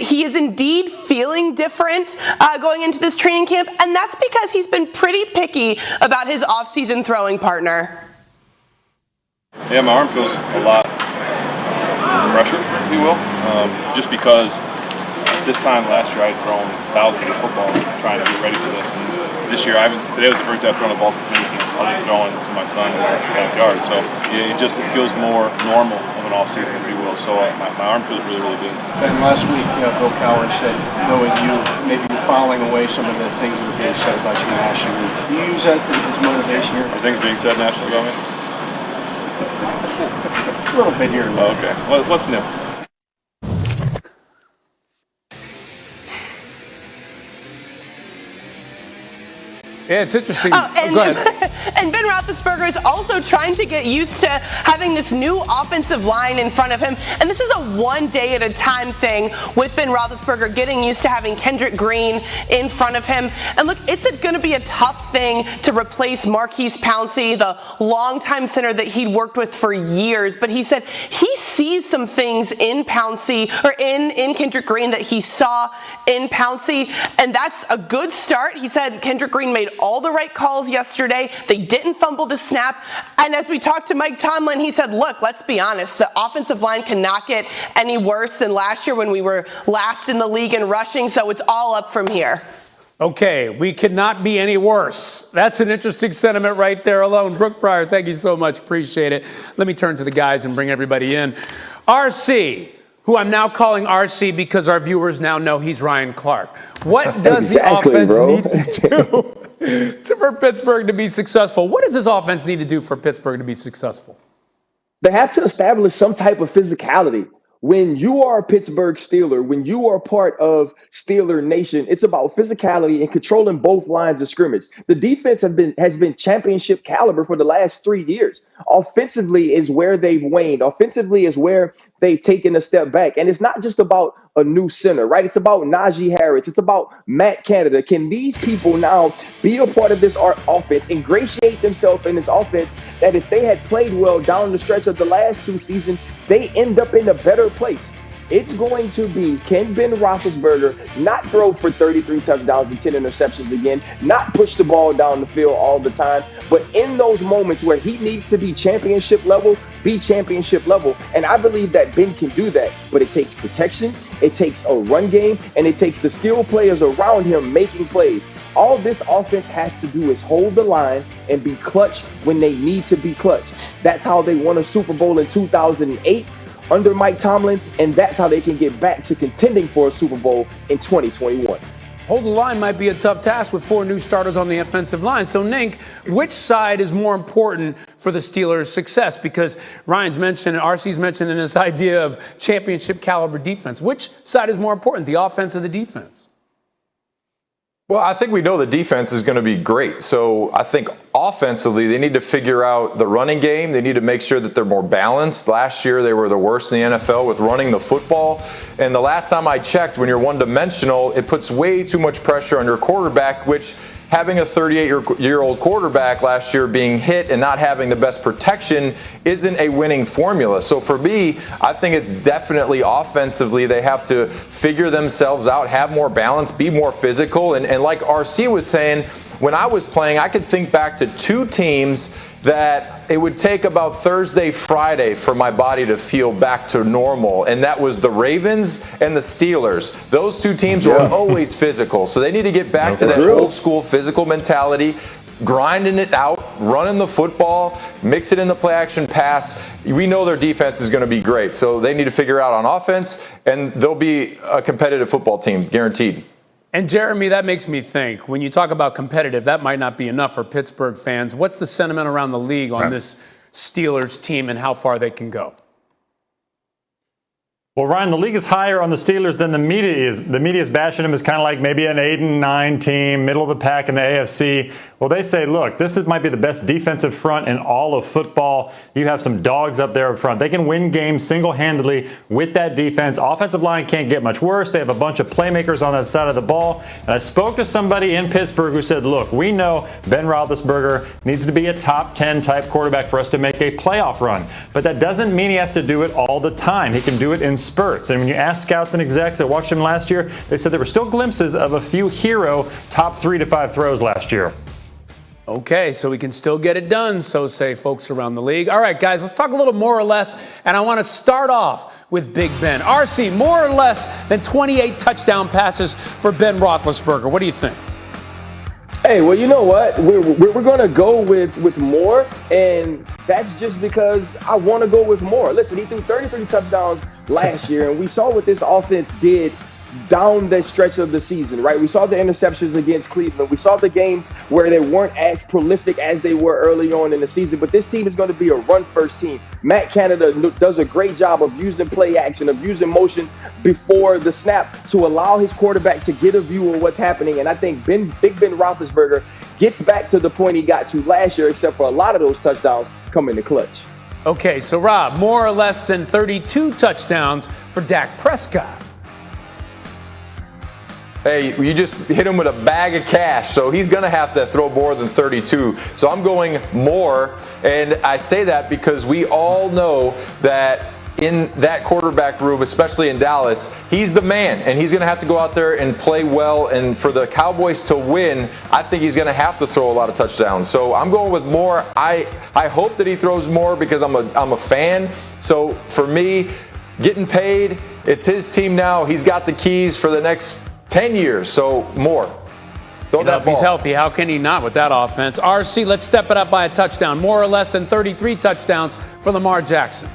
he is indeed feeling different going into this training camp, and that's because he's been pretty picky about his offseason throwing partner. Yeah, my arm feels a lot fresher, if you will, just because this time last year I had thrown thousands of footballs trying to be ready for this. And this year, today was the first day I've thrown a ball since training camp, other than throwing to my son in the backyard. So it feels more normal of an off season, if you will. So my arm feels really, really good. Ben, last week, Bill Cowher said, knowing you, maybe you're filing away some of the things that were being said about you nationally. Do you use that as motivation here? Are things being said nationally about me? A little bit here. Oh, okay. What's new? Yeah, it's interesting. Go ahead. And Ben Roethlisberger is also trying to get used to having this new offensive line in front of him. And this is a one-day-at-a-time thing with Ben Roethlisberger, getting used to having Kendrick Green in front of him. And look, it's going to be a tough thing to replace Maurkice Pouncey, the longtime center that he'd worked with for years. But he said he sees some things in Pouncey, or in Kendrick Green, that he saw in Pouncey. And that's a good start. He said Kendrick Green made all the right calls yesterday. They didn't fumble the snap. And as we talked to Mike Tomlin, he said, look, let's be honest, the offensive line cannot get any worse than last year when we were last in the league in rushing, so it's all up from here. Okay, we cannot be any worse. That's an interesting sentiment right there alone. Brooke Pryor, thank you so much. Appreciate it. Let me turn to the guys and bring everybody in. RC, who I'm now calling RC because our viewers now know he's Ryan Clark. What does the offense need to do for Pittsburgh to be successful? What does this offense need to do for Pittsburgh to be successful? They have to establish some type of physicality. When you are a Pittsburgh Steeler, when you are part of Steeler Nation, it's about physicality and controlling both lines of scrimmage. The defense has been championship caliber for the last 3 years. Offensively is where they've waned. Offensively is where they've taken a step back. And it's not just about a new center, right? It's about Najee Harris. It's about Matt Canada. Can these people now be a part of this offense, ingratiate themselves in this offense, that if they had played well down the stretch of the last 2 seasons, they end up in a better place? It's going to be, can Ben Roethlisberger not throw for 33 touchdowns and 10 interceptions again, not push the ball down the field all the time, but in those moments where he needs to be championship level, be championship level. And I believe that Ben can do that, but it takes protection, it takes a run game, and it takes the skill players around him making plays. All this offense has to do is hold the line and be clutch when they need to be clutch. That's how they won a Super Bowl in 2008 under Mike Tomlin, and that's how they can get back to contending for a Super Bowl in 2021. Hold the line might be a tough task with 4 new starters on the offensive line. So, Nink, which side is more important for the Steelers' success? Because Ryan's mentioned, and RC's mentioned in this idea of championship caliber defense. Which side is more important, the offense or the defense? Well, I think we know the defense is going to be great. So I think offensively, they need to figure out the running game. They need to make sure that they're more balanced. Last year, they were the worst in the NFL with running the football. And the last time I checked, when you're one-dimensional, it puts way too much pressure on your quarterback, which having a 38-year-old quarterback last year being hit and not having the best protection isn't a winning formula. So for me, I think it's definitely offensively they have to figure themselves out, have more balance, be more physical. And like RC was saying, when I was playing, I could think back to 2 teams that it would take about Thursday, Friday for my body to feel back to normal. And that was the Ravens and the Steelers. Those 2 teams were always physical. So they need to get back to that old school physical mentality, grinding it out, running the football, mix it in the play action pass. We know their defense is going to be great. So they need to figure out on offense, and they'll be a competitive football team, guaranteed. And Jeremy, that makes me think, when you talk about competitive, that might not be enough for Pittsburgh fans. What's the sentiment around the league on this Steelers team and how far they can go? Well, Ryan, the league is higher on the Steelers than the media is. The media is bashing them as kind of like maybe an 8-9 team, middle of the pack in the AFC. Well, they say, look, might be the best defensive front in all of football. You have some dogs up there up front. They can win games single-handedly with that defense. Offensive line can't get much worse. They have a bunch of playmakers on that side of the ball. And I spoke to somebody in Pittsburgh who said, look, we know Ben Roethlisberger needs to be a top 10 type quarterback for us to make a playoff run. But that doesn't mean he has to do it all the time. He can do it in spurts. And when you ask scouts and execs that watched him last year, they said there were still glimpses of a few hero top 3 to 5 throws last year. Okay, so we can still get it done, so say folks around the league. All right, guys, let's talk a little more or less, and I want to start off with Big Ben. RC, more or less than 28 touchdown passes for Ben Roethlisberger. What do you think? Hey, well, you know what? We're going to go with more, and that's just because I want to go with more. Listen, he threw 33 touchdowns last year, and we saw what this offense did down the stretch of the season, right? We saw the interceptions against Cleveland. We saw the games where they weren't as prolific as they were early on in the season, but this team is going to be a run-first team. Matt Canada does a great job of using play action, of using motion before the snap to allow his quarterback to get a view of what's happening, and I think Big Ben Roethlisberger gets back to the point he got to last year, except for a lot of those touchdowns come in the clutch. Okay, so Rob, more or less than 32 touchdowns for Dak Prescott. Hey, you just hit him with a bag of cash, so he's going to have to throw more than 32. So I'm going more, and I say that because we all know that in that quarterback room, especially in Dallas, he's the man, and he's going to have to go out there and play well. And for the Cowboys to win, I think he's going to have to throw a lot of touchdowns. So I'm going with more. I hope that he throws more because I'm a fan. So for me, getting paid, it's his team now. He's got the keys for the next 10 years, so more. If he's healthy, how can he not with that offense? RC, let's step it up by a touchdown. More or less than 33 touchdowns for Lamar Jackson.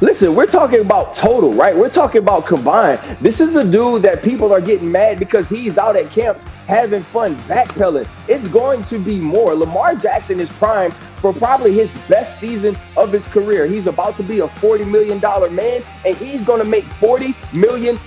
Listen, we're talking about total, right? We're talking about combined. This is the dude that people are getting mad because he's out at camps having fun backpedaling. It's going to be more. Lamar Jackson is primed for probably his best season of his career. He's about to be a $40 million man, and he's going to make $40 million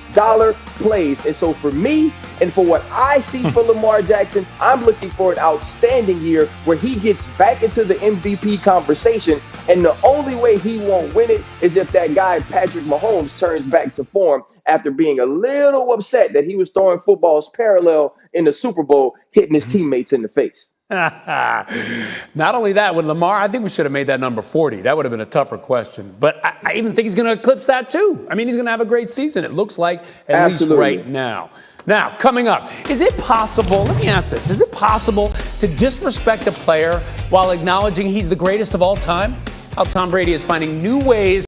plays. And so for me, and for what I see for Lamar Jackson, I'm looking for an outstanding year where he gets back into the MVP conversation. And the only way he won't win it is if that guy, Patrick Mahomes, turns back to form after being a little upset that he was throwing footballs parallel in the Super Bowl, hitting his teammates in the face. Not only that, with Lamar, I think we should have made that number 40. That would have been a tougher question. But I even think he's going to eclipse that too. I mean, he's going to have a great season, it looks like, at least right now. Now, coming up, is it possible, let me ask this, is it possible to disrespect a player while acknowledging he's the greatest of all time? How Tom Brady is finding new ways